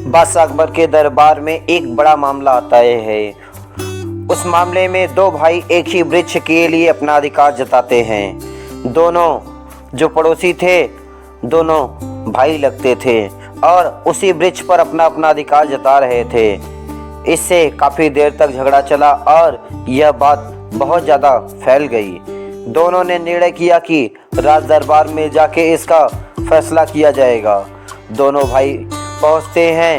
बादशाह अकबर के दरबार में एक बड़ा मामला आता है। उस मामले में दो भाई एक ही वृक्ष के लिए अपना अधिकार जताते हैं। दोनों जो पड़ोसी थे, दोनों भाई लगते थे और उसी वृक्ष पर अपना अपना अधिकार जता रहे थे। इससे काफ़ी देर तक झगड़ा चला और यह बात बहुत ज़्यादा फैल गई। दोनों ने निर्णय किया कि राज दरबार में जाके इसका फैसला किया जाएगा। दोनों भाई पहुंचते हैं,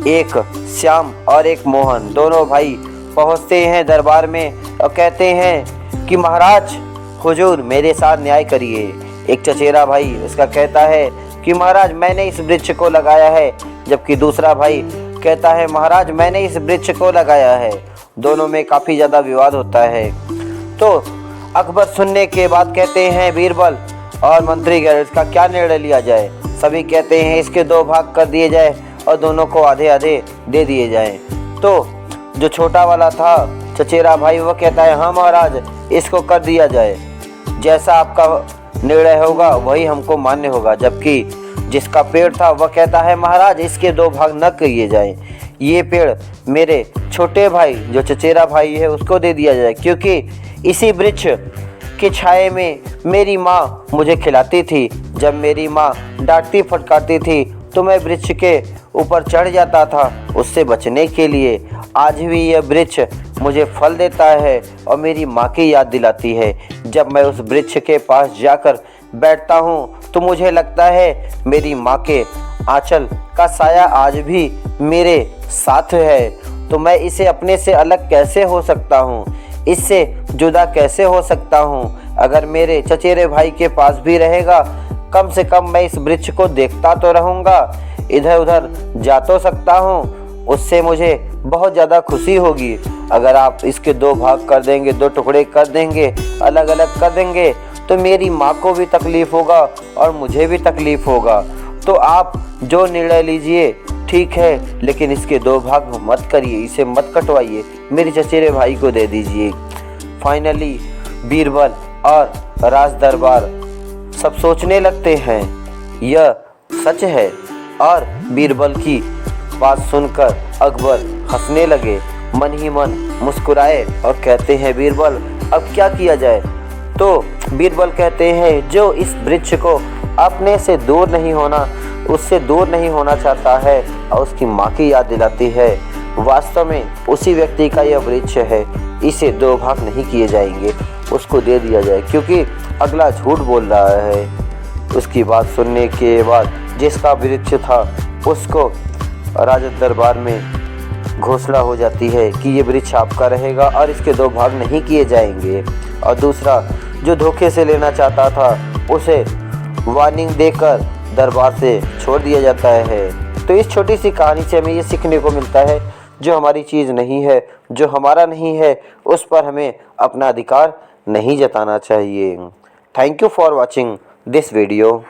एक श्याम और एक मोहन। दोनों भाई पहुंचते हैं दरबार में और कहते हैं कि महाराज हुजूर मेरे साथ न्याय करिए। एक चचेरा भाई उसका कहता है कि महाराज मैंने इस वृक्ष को लगाया है, जबकि दूसरा भाई कहता है महाराज मैंने इस वृक्ष को लगाया है। दोनों में काफ़ी ज़्यादा विवाद होता है। तो अकबर सुनने के बाद कहते हैं बीरबल और मंत्रीगण इसका क्या निर्णय लिया जाए। सभी कहते हैं इसके दो भाग कर दिए जाए और दोनों को आधे आधे दे दिए जाएं। तो जो छोटा वाला था चचेरा भाई वो कहता है हाँ महाराज इसको कर दिया जाए, जैसा आपका निर्णय होगा वही हमको मान्य होगा। जबकि जिसका पेड़ था वह कहता है महाराज इसके दो भाग न किए जाएं, ये पेड़ मेरे छोटे भाई जो चचेरा भाई है उसको दे दिया जाए, क्योंकि इसी वृक्ष की छाए में मेरी माँ मुझे खिलाती थी। जब मेरी माँ डांटती फटकारती थी तो मैं वृक्ष के ऊपर चढ़ जाता था उससे बचने के लिए। आज भी यह वृक्ष मुझे फल देता है और मेरी माँ की याद दिलाती है। जब मैं उस वृक्ष के पास जाकर बैठता हूँ तो मुझे लगता है मेरी माँ के आंचल का साया आज भी मेरे साथ है। तो मैं इसे अपने से अलग कैसे हो सकता हूँ, इससे जुदा कैसे हो सकता हूँ। अगर मेरे चचेरे भाई के पास भी रहेगा कम से कम मैं इस वृक्ष को देखता तो रहूँगा, इधर उधर जा तो सकता हूँ, उससे मुझे बहुत ज़्यादा खुशी होगी। अगर आप इसके दो भाग कर देंगे, दो टुकड़े कर देंगे, अलग अलग कर देंगे तो मेरी माँ को भी तकलीफ़ होगा और मुझे भी तकलीफ़ होगा। तो आप जो निर्णय लीजिए ठीक है, लेकिन इसके दो भाग मत करिए, इसे मत कटवाइए, मेरे चचेरे भाई को दे दीजिए। फाइनली बीरबल और राज दरबार सब सोचने लगते हैं यह सच है, और बीरबल की बात सुनकर अकबर हंसने लगे, मन ही मन मुस्कुराए और कहते हैं बीरबल अब क्या किया जाए। तो बीरबल कहते हैं जो इस वृक्ष को अपने से दूर नहीं होना, उससे दूर नहीं होना चाहता है और उसकी माँ की याद दिलाती है, वास्तव में उसी व्यक्ति का यह वृक्ष है, इसे दो भाग नहीं किए जाएंगे, उसको दे दिया जाए, क्योंकि अगला झूठ बोल रहा है। उसकी बात सुनने के बाद जिसका वृक्ष था उसको राज दरबार में घोषणा हो जाती है कि ये वृक्ष आपका रहेगा और इसके दो भाग नहीं किए जाएंगे। और दूसरा जो धोखे से लेना चाहता था उसे वार्निंग देकर दरबार से छोड़ दिया जाता है। तो इस छोटी सी कहानी से हमें ये सीखने को मिलता है जो हमारी चीज़ नहीं है, जो हमारा नहीं है, उस पर हमें अपना अधिकार नहीं जताना चाहिए। Thank you for watching this video.